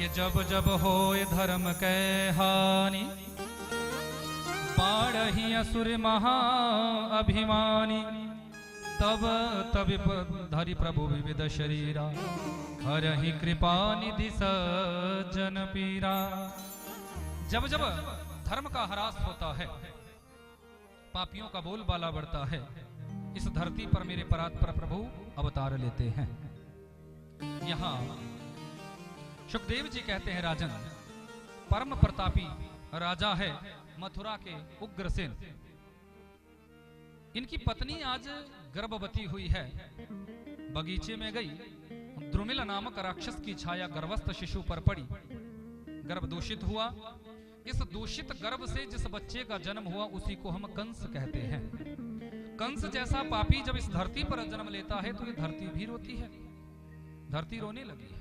कि जब जब होए धर्म कै हानि, बाढ़हि असुर महा अभिमानी, तब तब धरि प्रभु विविध शरीरा, हरहि कृपा निधि सज्जन पीरा। जब जब धर्म का ह्रास होता है, पापियों का बोलबाला बढ़ता है, इस धरती पर मेरे परात्पर प्रभु अवतार लेते हैं। यहां सुखदेव जी कहते हैं, राजन परम प्रतापी राजा है मथुरा के उग्रसेन। इनकी पत्नी आज गर्भवती हुई है, बगीचे में गई, द्रुमिल नामक राक्षस की छाया गर्भस्थ शिशु पर पड़ी, गर्भ दूषित हुआ। इस दूषित गर्भ से जिस बच्चे का जन्म हुआ उसी को हम कंस कहते हैं। कंस जैसा पापी जब इस धरती पर जन्म लेता है तो ये धरती भी रोती है, धरती रोने लगी है।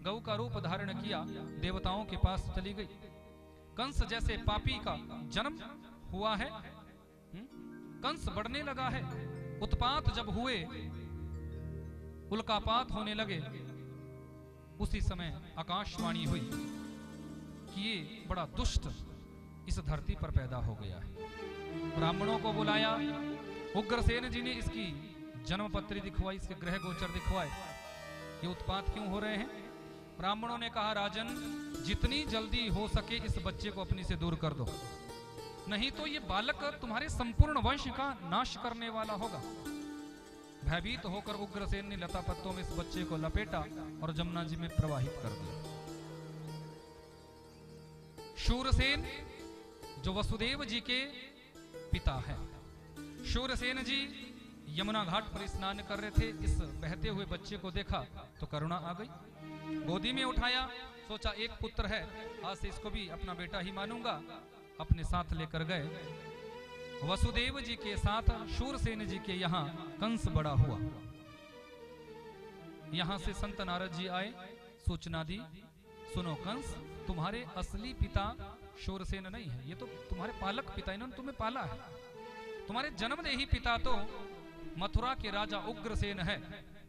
गौ का रूप धारण किया, देवताओं के पास चली गई। कंस जैसे पापी का जन्म हुआ है। कंस बढ़ने लगा है। उत्पात जब हुए, उल्कापात होने लगे, उसी समय आकाशवाणी हुई कि ये बड़ा दुष्ट इस धरती पर पैदा हो गया है। ब्राह्मणों को बुलाया, उग्रसेन जी ने इसकी जन्मपत्री दिखवाई, इसके ग्रह गोचर दिखवाए, ये उत्पात क्यों हो रहे हैं। ब्राह्मणों ने कहा, राजन जितनी जल्दी हो सके इस बच्चे को अपनी से दूर कर दो, नहीं तो ये बालक तुम्हारे संपूर्ण वंश का नाश करने वाला होगा। भयभीत होकर उग्रसेन ने लता पत्तों में इस बच्चे को लपेटा और जमुना जी में प्रवाहित कर दिया। शूरसेन जो वसुदेव जी के पिता हैं, शूरसेन जी यमुना घाट पर स्नान कर रहे थे। इस बहते हुए बच्चे को देखा तो करुणा आ गई, गोदी में उठाया, सोचा एक पुत्र है, आज से इसको भी अपना बेटा ही मानूंगा। अपने साथ लेकर गए, वसुदेव जी के साथ शूरसेन जी के यहाँ कंस बड़ा हुआ। यहां से संत नारद जी आए, सूचना दी, सुनो कंस, तुम्हारे असली पिता शूरसेन नहीं है, ये तो तुम्हारे पालक पिता, इन्होंने तुम्हें पाला है। तुम्हारे जन्मदेही पिता तो मथुरा के राजा उग्रसेन है।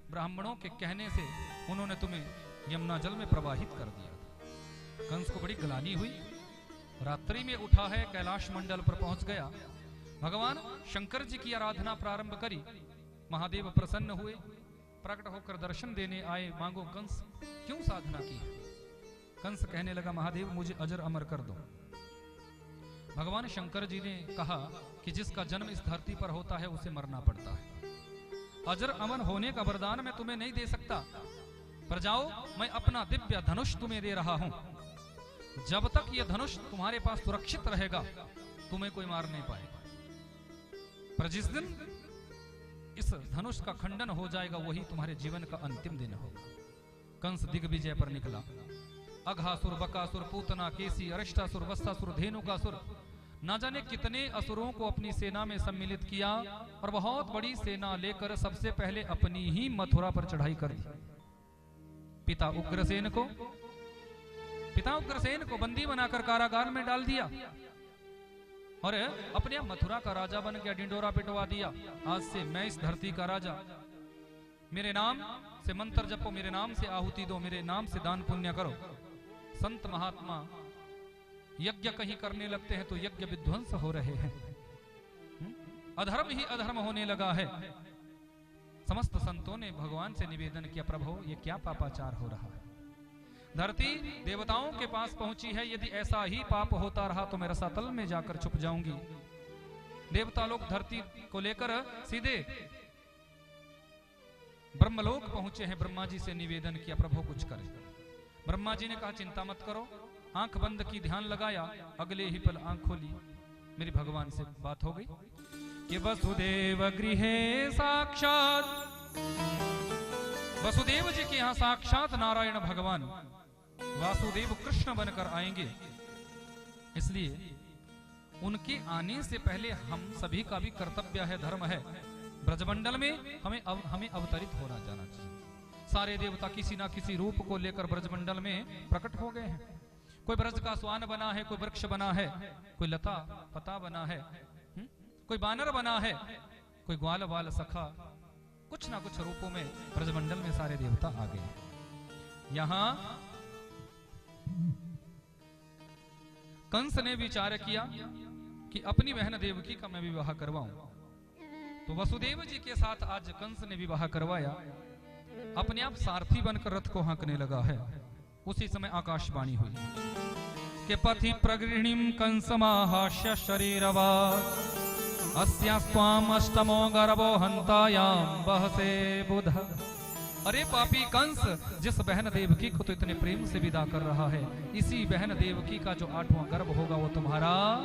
ब्राह्मणों के कहने से उन्होंने तुम्हें यमुना जल में प्रवाहित कर दिया। कंस को बड़ी ग्लानि हुई, रात्रि में उठा है, कैलाश मंडल पर पहुंच गया, भगवान शंकर जी की आराधना प्रारंभ करी। महादेव प्रसन्न हुए, प्रकट होकर दर्शन देने आए, मांगो कंस क्यों साधना की। कंस कहने लगा, महादेव मुझे अजर अमर कर दो। भगवान शंकर जी ने कहा कि जिसका जन्म इस धरती पर होता है उसे मरना पड़ता है। अजर अमर होने का वरदान मैं तुम्हें नहीं दे सकता, पर जाओ, मैं अपना दिव्य धनुष तुम्हें दे रहा हूं। जब तक यह धनुष तुम्हारे पास सुरक्षित रहेगा तुम्हें कोई मार नहीं पाएगा, पर जिस दिन इस धनुष का खंडन हो जाएगा वही तुम्हारे जीवन का अंतिम दिन होगा। कंस दिग्विजय पर निकला। अघासुर, बकासुर, पूतना, केसी, अरिष्टासुर, वत्सासुर, धेनुकासुर, ना जाने कितने असुरों को अपनी सेना में सम्मिलित किया और बहुत बड़ी सेना लेकर सबसे पहले अपनी ही मथुरा पर चढ़ाई कर दी। पिता उग्रसेन को बंदी बनाकर कारागार में डाल दिया और अपने मथुरा का राजा बन गया, डिंडोरा पिटवा दिया। आज से मैं इस धरती का राजा, मेरे नाम से मंत्र जपो, मेरे नाम से आहुति दो, मेरे नाम से दान पुण्य करो। संत महात्मा यज्ञ कहीं करने लगते हैं तो यज्ञ विध्वंस हो रहे हैं, अधर्म ही अधर्म होने लगा है। समस्त संतों ने भगवान से निवेदन किया, प्रभु ये क्या पापाचार हो रहा है। धरती देवताओं के पास पहुंची है, यदि ऐसा ही पाप होता रहा तो मैं रसातल में जाकर छुप जाऊंगी। देवता लोग धरती को लेकर सीधे ब्रह्मलोक पहुंचे हैं। ब्रह्मा जी से निवेदन किया, प्रभु कुछ करें। ब्रह्मा जी ने कहा, चिंता मत करो। आंख बंद की, ध्यान लगाया, अगले ही पल आंख खोली, मेरी भगवान से बात हो गई कि वसुदेव गृहे साक्षात, वसुदेव जी के यहां साक्षात नारायण भगवान वासुदेव कृष्ण बनकर आएंगे, इसलिए उनके आने से पहले हम सभी का भी कर्तव्य है, धर्म है, ब्रजमंडल में हमें अवतरित होना जाना चाहिए। सारे देवता किसी ना किसी रूप को लेकर ब्रजमंडल में प्रकट हो गए हैं। कोई ब्रज का स्वान बना है, कोई वृक्ष बना है, कोई लता पता बना है, कोई बानर बना है, कोई ग्वाल बाल सखा, कुछ ना कुछ रूपों में ब्रजमंडल में सारे देवता आ गए। यहां कंस ने विचार किया कि अपनी बहन देवकी का मैं विवाह करवाऊं। तो वसुदेव जी के साथ आज कंस ने विवाह करवाया। अपने आप सारथी बनकर रथ को हाँकने लगा है। उसी समय आकाशवाणी हुई कि पथि प्रगृहिणीं कंसमाहास्य शरीरवा अस्यास्त्वाम अष्टमो गर्भो हंतायाम बहसे बुध। अरे पापी कंस, जिस बहन देवकी को तो इतने प्रेम से विदा कर रहा है, इसी बहन देवकी का जो 8वां गर्भ होगा वो तुम्हारा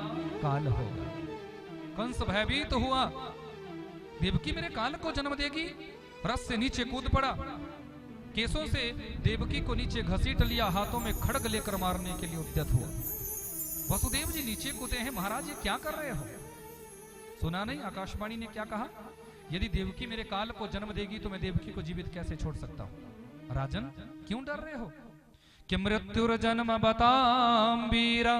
काल होगा। कंस भयभीत हुआ, देवकी मेरे काल को जन्म देगी। रथ से नीचे कूद पड़ा, केसों से देवकी को नीचे घसीट लिया, हाथों में खड़ग लेकर मारने के लिए उद्यत हुआ। वसुदेव जी नीचे कूदे हैं। महाराज ये क्या कर रहे हो? सुना नहीं आकाशवाणी ने क्या कहा? यदि देवकी मेरे काल को जन्म देगी तो मैं देवकी को जीवित कैसे छोड़ सकता हूं? राजन क्यों डर रहे हो? कि मृत्युर जन्म बताम वीरा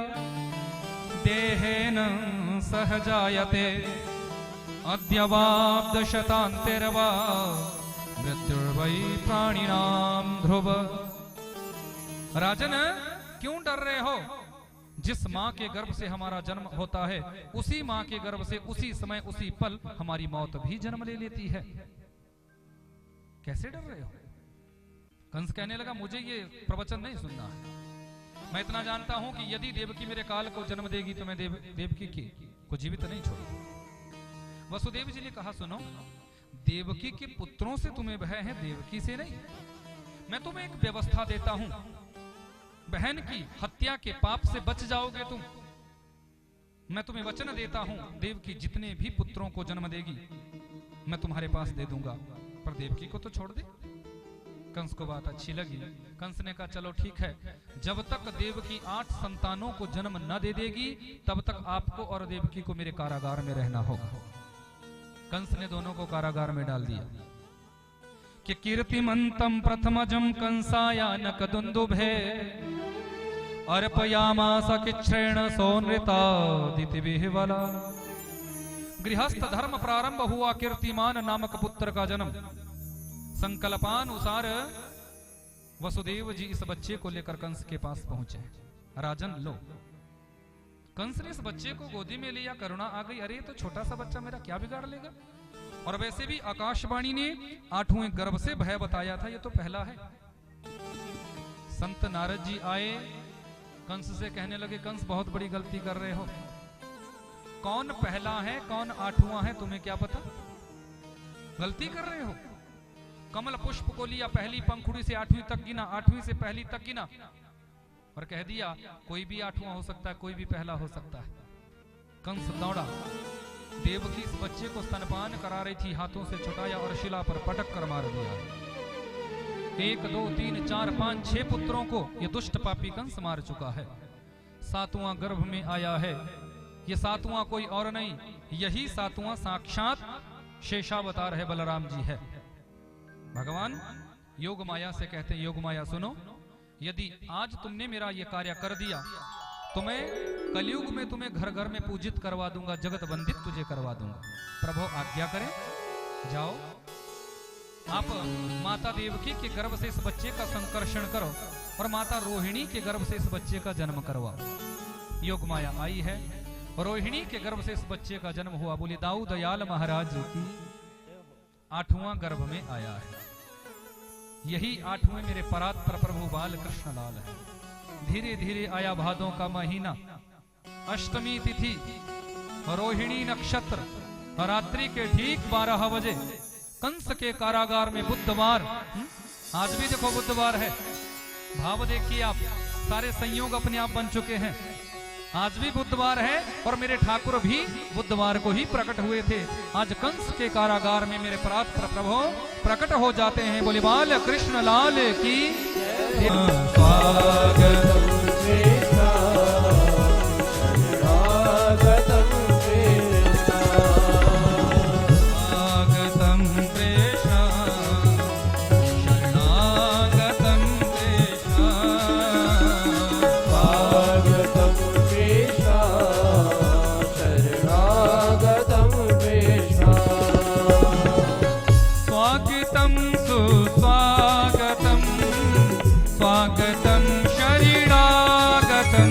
देहेन सहजायते अद्यवाब्द शतांतेरवा मृत्युर्वै प्राणिनाम ध्रुव। राजन क्यों डर रहे हो? जिस माँ के गर्भ से हमारा जन्म होता है, उसी माँ के गर्भ से उसी समय उसी पल हमारी मौत भी जन्म ले लेती है। कैसे डर रहे हो? कंस कहने लगा, मुझे ये प्रवचन नहीं सुनना है। मैं इतना जानता हूं कि यदि देवकी मेरे काल को जन्म देगी तो मैं देवकी को जीवित नहीं छोड़ूंगा। वसुदेव जी ने कहा, सुनो, देवकी के पुत्रों से तुम्हें भय है, देवकी से नहीं। मैं तुम्हें एक व्यवस्था देता हूं, बहन की हत्या के पाप से बच जाओगे तुम। मैं तुम्हें वचन देता हूं, देवकी जितने भी पुत्रों को जन्म देगी मैं तुम्हारे पास दे दूंगा, पर देवकी को तो छोड़ दे। कंस को बात अच्छी लगी। कंस ने कहा, चलो ठीक है, जब तक देवकी 8 संतानों को जन्म न दे देगी तब तक आपको और देवकी को मेरे कारागार में रहना होगा। कंस ने दोनों को कारागार में डाल दिया। कि कीर्तिमंतम प्रथमजम कंसायानक दुंदुभे अर्पयामास किच्छ्रेण सोनृतादितिविह्वला। गृहस्थ धर्म प्रारंभ हुआ, कीर्तिमान नामक पुत्र का जन्म। संकल्पानुसार वसुदेव जी इस बच्चे को लेकर कंस के पास पहुंचे। राजन लो। कंस ने इस बच्चे को गोदी में लिया, करुणा आ गई। अरे तो छोटा सा बच्चा मेरा क्या बिगाड़ लेगा? और वैसे भी आकाशवाणी ने 8वें गर्भ से भय बताया था, ये तो पहला है। संत नारद जी आए, कंस से कहने लगे, कंस बहुत बड़ी गलती कर रहे हो। कौन पहला है कौन 8वां है तुम्हें क्या पता? गलती कर रहे हो। कमल पुष्प को लिया, पहली पंखुड़ी से 8वीं तक गिना, 8वीं से पहली तक गिना और कह दिया कोई भी 8वां हो सकता है, कोई भी पहला हो सकता है। कंस दौड़ा, देवकी इस बच्चे को स्तनपान करा रही थी, हाथों से छुटाया और शिला पर पटक कर मार दिया। 1 2 3 4 5 6 पुत्रों को ये दुष्ट पापी कंस मार चुका है। 7वां गर्भ में आया है। ये 7वां कोई और नहीं, यही 7वां साक्षात शेषावतार है, बलराम जी है। भगवान योग माया से कहते हैं, योग माया सुनो, यदि आज तुमने मेरा ये कार्य कर दिया तो मैं कलयुग में तुम्हें घर घर में पूजित करवा दूंगा, जगत वंदित तुझे करवा दूंगा। प्रभु आज्ञा करें, जाओ आप माता देवकी के गर्भ से इस बच्चे का संकर्षण करो और माता रोहिणी के गर्भ से इस बच्चे का जन्म करवाओ। योग माया आई है, रोहिणी के गर्भ से इस बच्चे का जन्म हुआ। बोली दाऊ दयाल महाराज की 8वां गर्भ में आया है। यही 8वें मेरे परात्पर प्रभु बाल कृष्ण लाल है। धीरे धीरे आया भादों का महीना, अष्टमी तिथि, रोहिणी नक्षत्र, रात्रि के ठीक 12 बजे कंस के कारागार में बुधवार। आज भी देखो बुधवार है, भाव देखिए आप, सारे संयोग अपने आप बन चुके हैं। आज भी बुधवार है और मेरे ठाकुर भी बुधवार को ही प्रकट हुए थे। आज कंस के कारागार में मेरे परात्पर प्रभु प्रकट हो जाते हैं। बोले बाल कृष्ण लाल की स्वागतं शरणागतं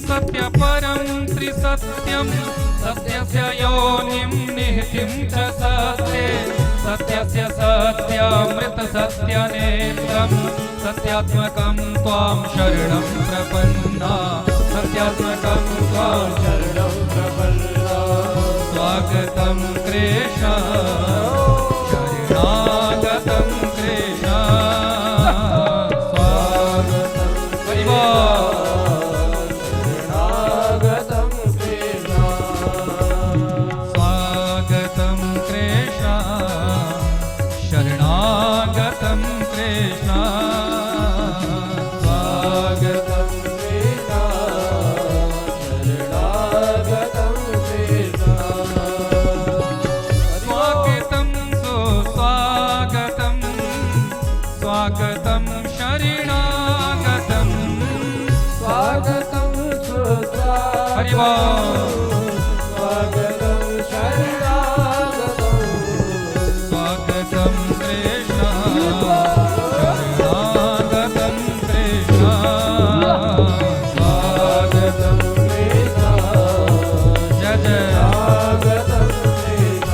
सत्य परं त्रिसत्यं सत्यस्य योनिं निहितिं च सत्ये सत्यस्य सत्यामृत सत्यनेत्रं सत्यात्मकं त्वां शरणं प्रपन्ना सत्यात्मकं त्वां शरणं प्रपन्ना स्वागतं कृष्ण शरणागतं कृष्ण स्वागतं शरणागतं कृष्ण स्वागतं कृष्ण शरणागतं कृष्ण स्वागतं कृष्ण शरणागतं कृष्ण स्वागतं सुस्वागतं स्वागतं शरणागतं स्वागतं सुस्वागतं हरि बोल स्वागतं शरणागतं स्वागतं कृष्ण शरणागतं कृष्ण स्वागतं कृष्ण जय जय स्वागतं कृष्ण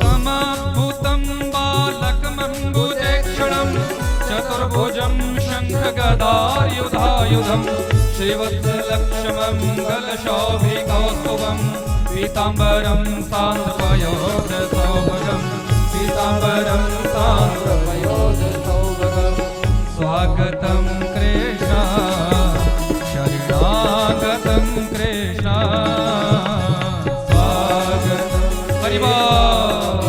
समभूतं बालकमम्बुजेक्षणं चतुर्भुजं शङ्खगदायुधायुधं श्रीवत्सलक्ष्ममङ्गलशोभिकौस्तुभं पीताम्बरं सान्द्रपयोधसौभगं पीताम्बरं सान्द्रपयोधसौभगं स्वागतं कृष्ण शरणागतं कृष्ण स्वागतं हरि बोल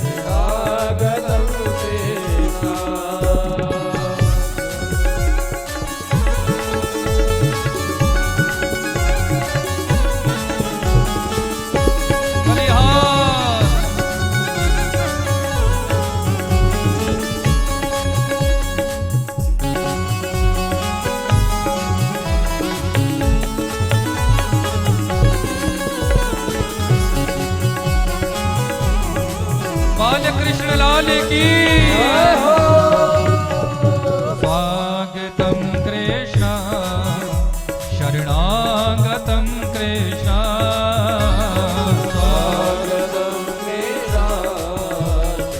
शरणागतं कृष्ण बालकृष्ण लाल की स्वागतं कृष्ण शरणागतं कृष्ण स्वागतं कृष्ण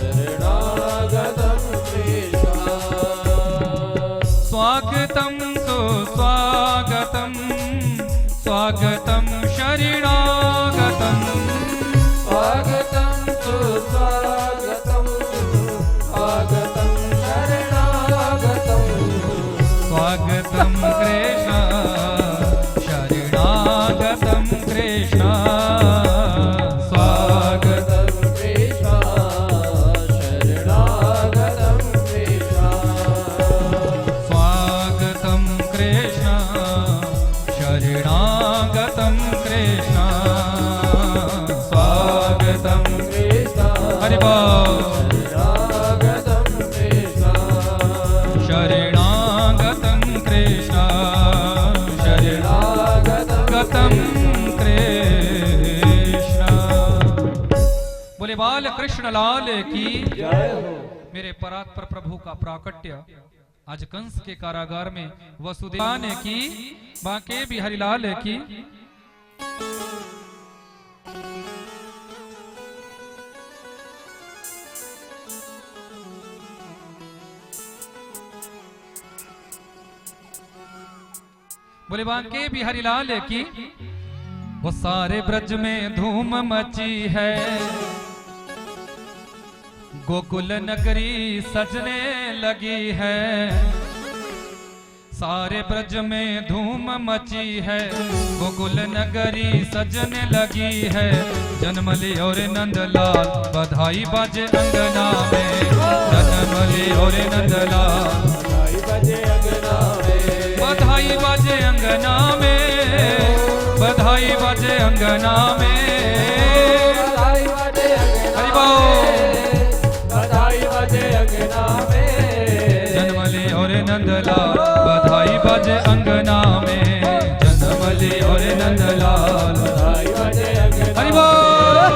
शरणागतं कृष्ण स्वागतं सुस्वागतं स्वागतं शरणागतं स्वागतं सुस्वागतं स्वागतं शरणागतं स्वागतं कृष्ण शरणागतं कृष्ण स्वागतं कृष्ण शरणागतं कृष्ण स्वागतं कृष्ण शरणागतं कृष्ण स्वागतं कृष्ण हरि बोल शरणागतं कृष्ण शरणागतं कृष्ण शरणागतं कृष्ण बोले बाल कृष्ण लाल की जय हो। मेरे परात्पर प्रभु का प्राकट्य आज कंस के कारागार में वसुदेव ने की बांके बिहारी लाल की बोले बांके बिहारी लाल की वो सारे ब्रज में धूम मची है गोकुल नगरी सजने लगी है सारे ब्रज में धूम मची है गोकुल नगरी सजने लगी है जन्मली और नंदलाल बधाई बाजे अंगना में जन्मली और नंदलाल बधाई बाजे अंगना में बधाई बाजे अंगना में बधाई बाजे अंगना में हरि बोल बधाई बाजे अंगना में जन्मली और नंदलाल बधाई बाजे अंगना में जन्मली और नंदलाल बधाई बाजे अंगना हरि बोल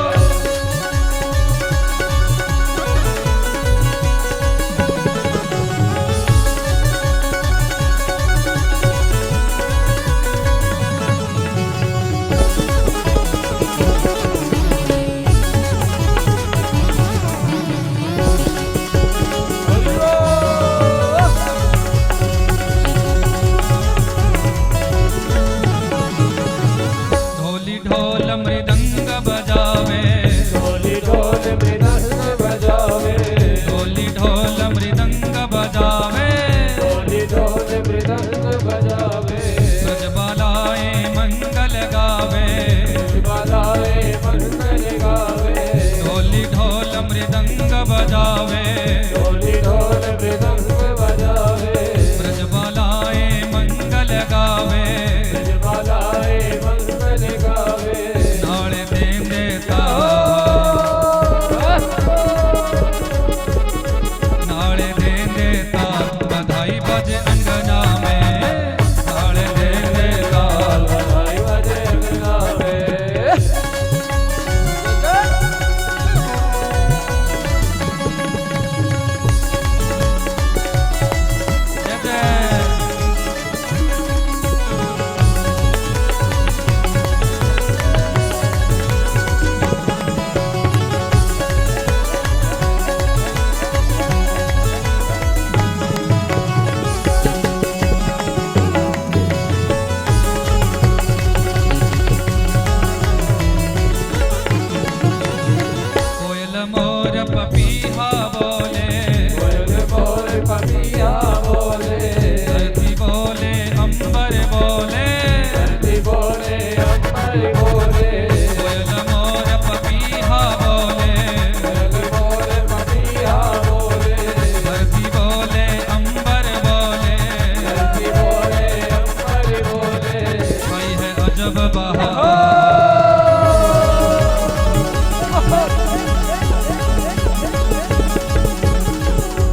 अजब बहार,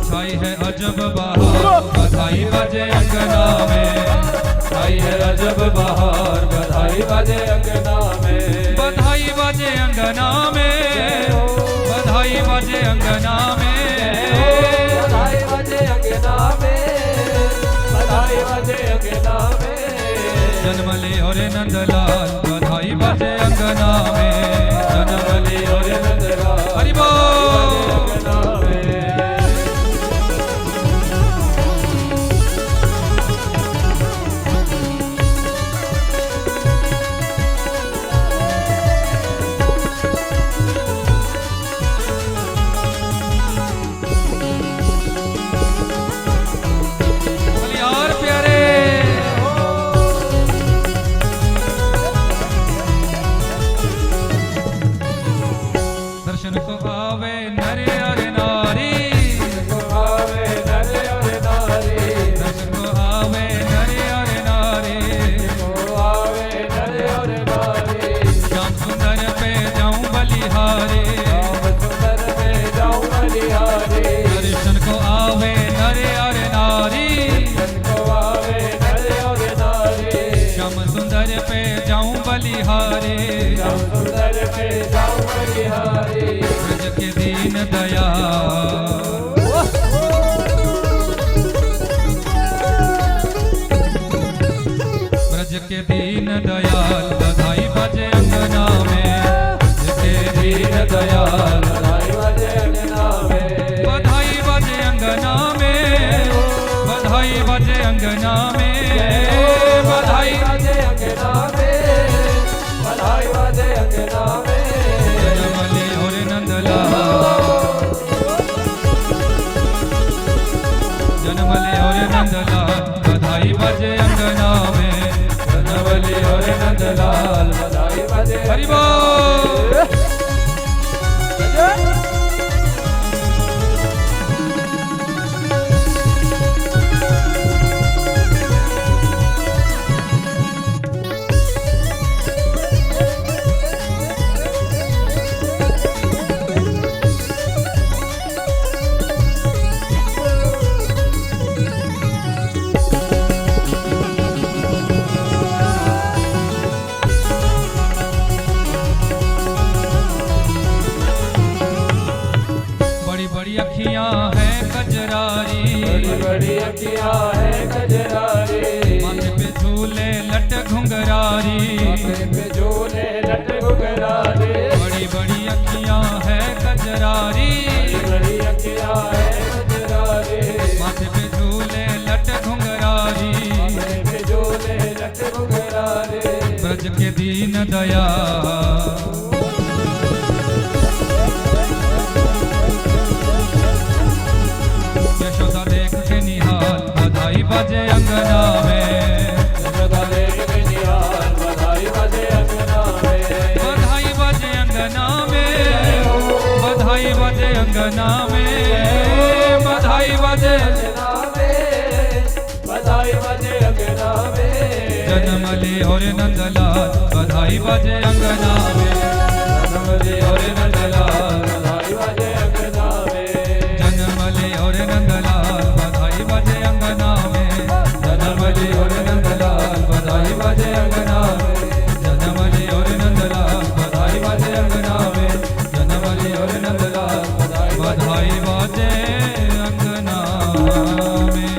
छाई है अजब बहार, बधाई बजे अंगना में, छाई है अजब बहार, बधाई बजे अंगना में, बधाई बजे अंगना में, बधाई बजे अंगना में, बधाई बजे अंगना में, बधाई बजे अंगना में, जन्मले और नंदलाल, बधाई बजे अंगना में, जन्मले और नंदलाल, हरि बोल। अंगना में। बलिहार प्यारे, दर्शन को आवे नर और नारी, को आवे नर और नारी, दर्शन को आवे नर और नारी, को आवे नर और नारी, श्याम सुंदर पे जाऊं बलिहारी, राम सुंदर में जाऊं बलिहारी, दर्शन को आवे नर और नारी, को आवे नर और नारी, श्याम सुंदर पे जाऊं बलिहारी, राम सुंदर में जाऊं बलिहारी, ब्रज के दीन दयाल, ब्रज के दीन दयाल, बधाई बजे अंगना में, ब्रज के दीन दयाल, बधाई बजे अंगना में, बधाई बजे अंगना में, बधाई बजे अंगना में, बधाई बजे अंगना में, बधाई बजे अंगना में, जन्मले और नंदलाल, जन्मले और नंदलाल, बधाई बजे अंगना में, जन्मले और नंदलाल, बधाई बजे हरि बोल। बड़ी बड़ी अखियां हैं कजरारी, बड़ी बड़ी अखियां है गजरारी, माथे पे झूले लट घुंघरारी, माथे पे झूले लट घुघरारी, बड़ी बड़ी अखियां हैं कजरारी, बड़ी बड़ी अखियां है गजरारी, माथे पे झूले लट घुंघरारी, माथे पे झूले लट घुघरारी, ब्रज के दीन दयाल, यशोदा देख के निहाल, बधाई बजे अंगना में, यशोदा देख के निहाल, बधाई बजे अंगना में, बधाई बजे अंगना में, बधाई बजे अंगना में, बधाई बजे, अंगना में, बधाई बजे अंगना में, जन्मले और नंदलाल, बधाई बजे अंगना में, जन्मले और नंदलाल, बधाई बजे अंगना में, जन्मले और नंदलाल, बधाई बजे अंगना में, जन्मले और नंदलाल, बधाई बजे अंगना में, जन्मले और नंदलाल, बधाई बजे अंगना में, जन्मले और नंदलाल, बधाई बजे अंगना में।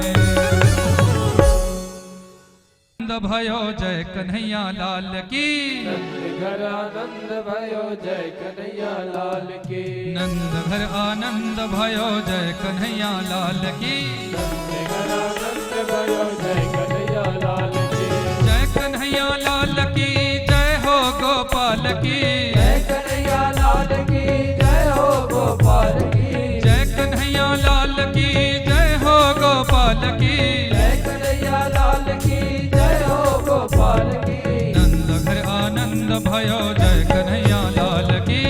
आनंद भयो जय कन्हैया लाल की, घर आनंद भयो जय कन्हैया लाल की, नंद घर आनंद भयो जय कन्हैया लाल की, घर आनंद भयो जय कन्हैया लाल की, जय कन्हैया लाल की, जय हो गोपाल की, जय कन्हैया लाल की, जय हो गोपाल की, जय कन्हैया लाल की, जय हो गोपाल की, जय कन्हैया लाल की, जय हो गोपाल की, नंद घर आनंद भयो जय कन्हैया लाल की,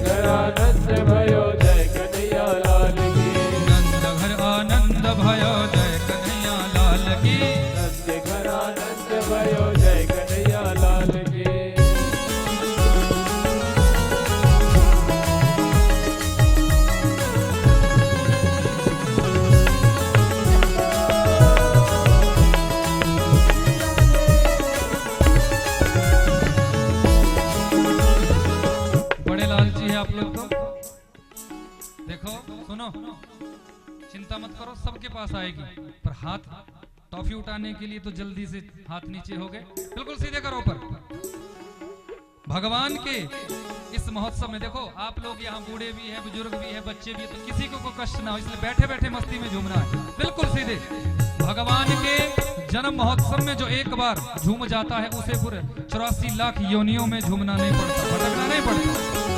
घर आनंद भयो जय कन्हैया लाल की, नंद घर आनंद भयो जय कन्हैया लाल की, घर आनंद भयो जय कन्हैया लाल करो, सबके पास आएगी। पर हाथ टॉफी उठाने के लिए तो जल्दी से हाथ नीचे हो गए, बिल्कुल सीधे करो ऊपर। भगवान के इस महोत्सव में देखो, आप लोग यहाँ बूढ़े भी है, बुजुर्ग भी है, बच्चे भी है, तो किसी को कोई कष्ट ना हो, इसलिए बैठे बैठे मस्ती में झूमना है, बिल्कुल सीधे। भगवान के जन्म महोत्सव में जो एक बार झूम जाता है उसे पूरे 84 लाख योनियों में झूमना नहीं पड़ता, भटकना नहीं पड़ता,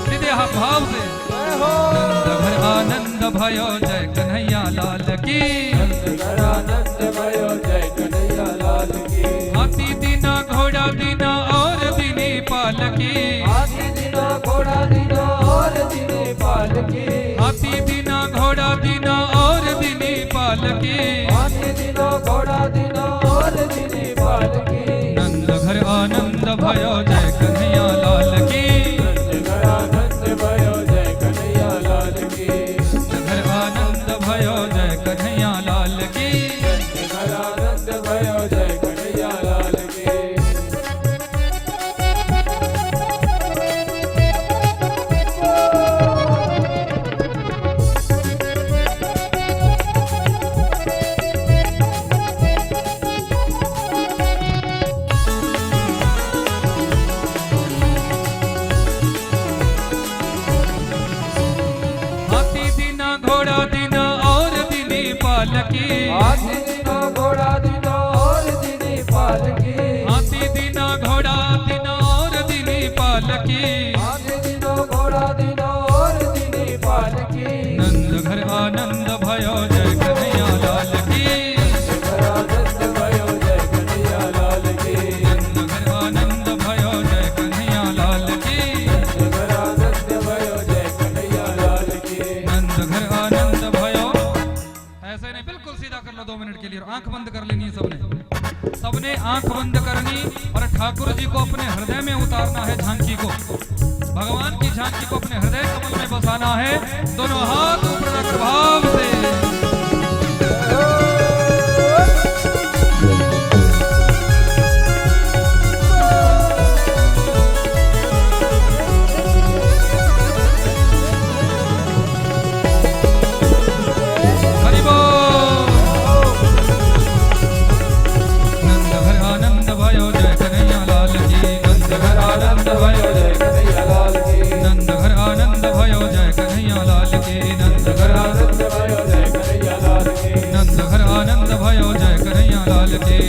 सीधे हाथ भाव से। नंद घर आनंद भयो जय कन्हैया लाल की, आनंद भयो जय कन्हैया लाल की। हाथी दीना घोड़ा दीना और दीनी पालकी, हाथी दीना घोड़ा दीना और दीनी पालकी, हाथी दीना घोड़ा दीना और दीनी पालकी, हाथी दीना घोड़ा दीना और दीनी पालकी। नंद घर आनंद भयो जय कन्हैया लाल की, घर आनंद भयो जय कन्हैया लाल की, घर आनंद भयो जय कन्हैया लाल की। घर आनंद भयो जय कन्हैया लाल की। हाथी दीना घोड़ा दीना और दीनी पालकी, हाथी दीना घोड़ा दीना और दीनी पालकी, हाथी दीना घोड़ा दीना और दीनी पालकी, हाथी दीना घोड़ा दीना और दीनी पालकी। नंद घर आनंद भयो जय कन्हैया लाल की, घर आनंद भयो जय कन्हैया लाल की, नंद घर आनंद भयो जय कन्हैया लाल की, घर आनंद भयो जय कन्हैया लाल की। नंद घर आनंद भयो। ऐसे नहीं, बिल्कुल सीधा कर लो 2 मिनट के लिए, और आंख बंद कर लेनी है सबने, सबने आंख बंद करनी और ठाकुर जी को अपने हृदय में उतारना है, झांकी को, भगवान की झांकी को अपने हृदय कमल में बसाना है, दोनों हाथ ऊपर रखकर भाव से। हरि बोल। नंद घर आनंद भयो जय कन्हैया लाल की, नंद घर आनंद भयो जय कन्हैया लाल की, नंद घर आनंद भयो जय कन्हैया लाल की, नंद घर आनंद भयो जय कन्हैया लाल की, नंद घर आनंद भयो जय कन्हैया लाल की।